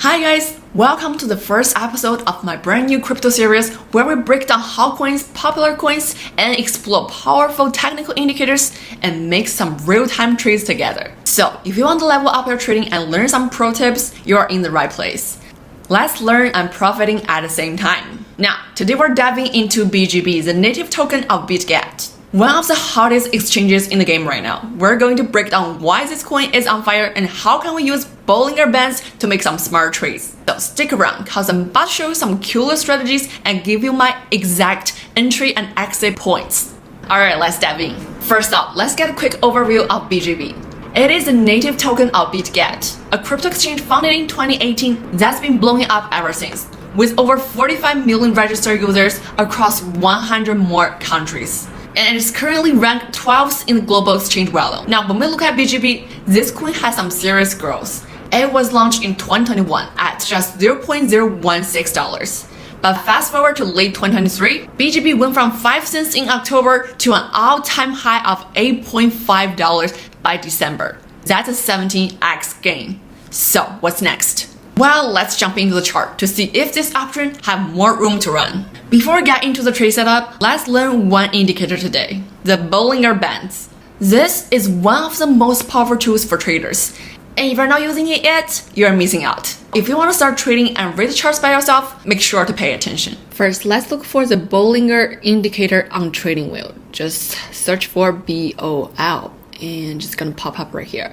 Hi guys, welcome to the first episode of my brand new crypto series where we break down hot coins, popular coins, and explore powerful technical indicators and make some real-time trades together. So if you want to level up your trading and learn some pro tips, you're in the right place. Let's learn and profiting at the same time. Now, today we're diving into BGB, the native token of Bitget. One of the hottest exchanges in the game right now. We're going to break down why this coin is on fire and how can we use Bollinger Bands to make some smart trades. So stick around cause I'm about to show you some cooler strategies and give you my exact entry and exit points. Alright, let's dive in. First up, let's get a quick overview of BGB. It is a native token of Bitget, a crypto exchange founded in 2018 that's been blowing up ever since, with over 45 million registered users across 100 more countries. And it is currently ranked 12th in the global exchange value. Now, when we look at BGB, this coin has some serious growth. It was launched in 2021 at just $0.016. But fast forward to late 2023, BGB went from 5 cents in October to an all-time high of $8.5 by December. That's a 17x gain. So what's next? Well, let's jump into the chart to see if this option have more room to run. Before we get into the trade setup, let's learn one indicator today, the Bollinger Bands. This is one of the most powerful tools for traders. And if you're not using it yet, you're missing out. If you want to start trading and read the charts by yourself, make sure to pay attention. First, let's look for the Bollinger Indicator on TradingView. Just search for BOL and just gonna pop up right here.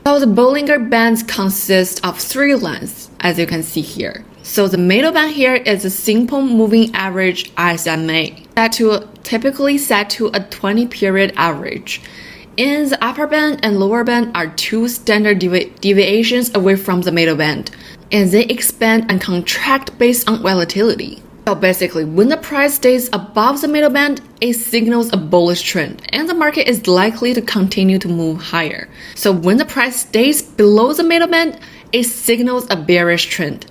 So the Bollinger Bands consist of 3 lines, as you can see here. So the middle band here is a simple moving average SMA, typically set to a 20-period average. And the upper band and lower band are 2 standard deviations away from the middle band, and they expand and contract based on volatility. So basically, when the price stays above the middle band, it signals a bullish trend, and the market is likely to continue to move higher. So when the price stays below the middle band, it signals a bearish trend,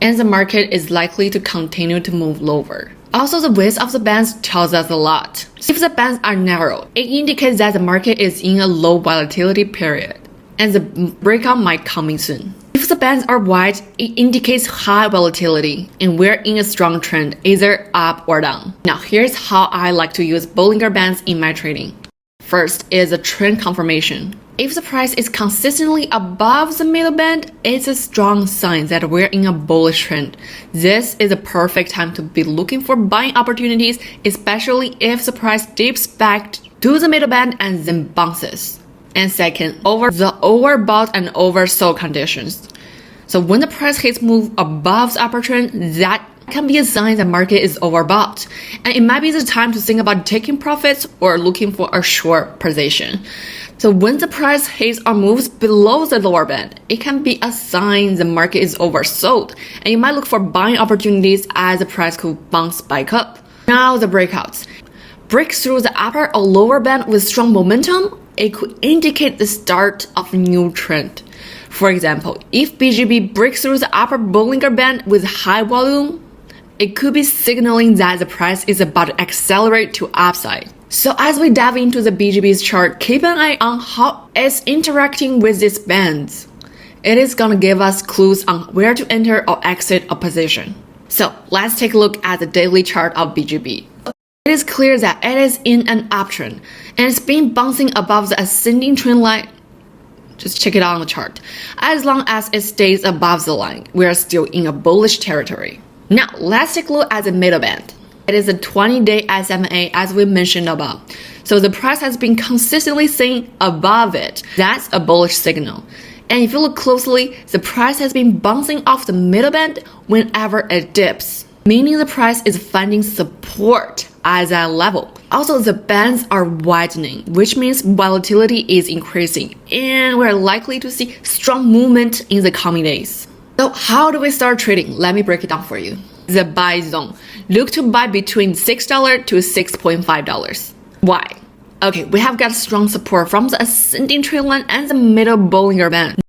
and the market is likely to continue to move lower. Also, the width of the bands tells us a lot. If the bands are narrow, it indicates that the market is in a low volatility period, and the breakout might come soon. If the bands are wide, it indicates high volatility, and we're in a strong trend, either up or down. Now, here's how I like to use Bollinger Bands in my trading. First is a trend confirmation. If the price is consistently above the middle band, it's a strong sign that we're in a bullish trend. This is a perfect time to be looking for buying opportunities, especially if the price dips back to the middle band and then bounces. And second, over the overbought and oversold conditions. So when the price hits move above the upper trend, that can be a sign the market is overbought. And it might be the time to think about taking profits or looking for a short position. So when the price hits or moves below the lower band, it can be a sign the market is oversold. And you might look for buying opportunities as the price could bounce back up. Now the breakouts. Break through the upper or lower band with strong momentum, it could indicate the start of a new trend. For example, if BGB breaks through the upper Bollinger Band with high volume, it could be signaling that the price is about to accelerate to upside. So as we dive into the BGB's chart, keep an eye on how it's interacting with these bands. It is gonna give us clues on where to enter or exit a position. So let's take a look at the daily chart of BGB. It is clear that it is in an uptrend, and it's been bouncing above the ascending trend line. Just check it out on the chart. As long as it stays above the line, we are still in a bullish territory. Now, let's take a look at the middle band. It is a 20-day SMA as we mentioned above. So the price has been consistently staying above it. That's a bullish signal. And if you look closely, the price has been bouncing off the middle band whenever it dips, meaning the price is finding support at that level. Also, the bands are widening, which means volatility is increasing, and we're likely to see strong movement in the coming days. So how do we start trading? Let me break it down for you. The buy zone. Look to buy between $6 to $6.5. Why? Okay, we have got strong support from the ascending trend line and the middle Bollinger Band.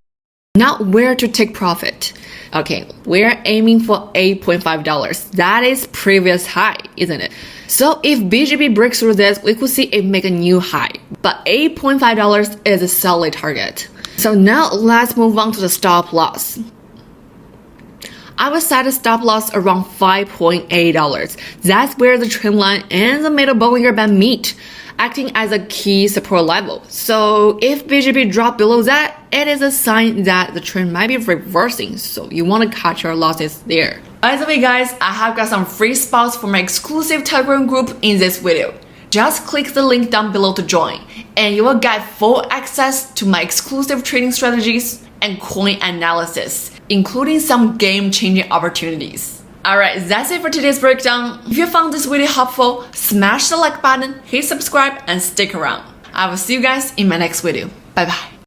Now, where to take profit? Okay, we're aiming for $8.5. That is previous high, isn't it? So if BGB breaks through this, we could see it make a new high. But $8.5 is a solid target. So now let's move on to the stop loss. I would set a stop loss around $5.8. That's where the trend line and the middle Bollinger Band meet, acting as a key support level. So if BGB drop below that, it is a sign that the trend might be reversing, so you want to catch your losses there. By the way guys, I have got some free spots for my exclusive Telegram group in this video. Just click the link down below to join, and you will get full access to my exclusive trading strategies and coin analysis, including some game-changing opportunities. Alright, that's it for today's breakdown. If you found this video helpful, smash the like button, hit subscribe, and stick around. I will see you guys in my next video. Bye bye.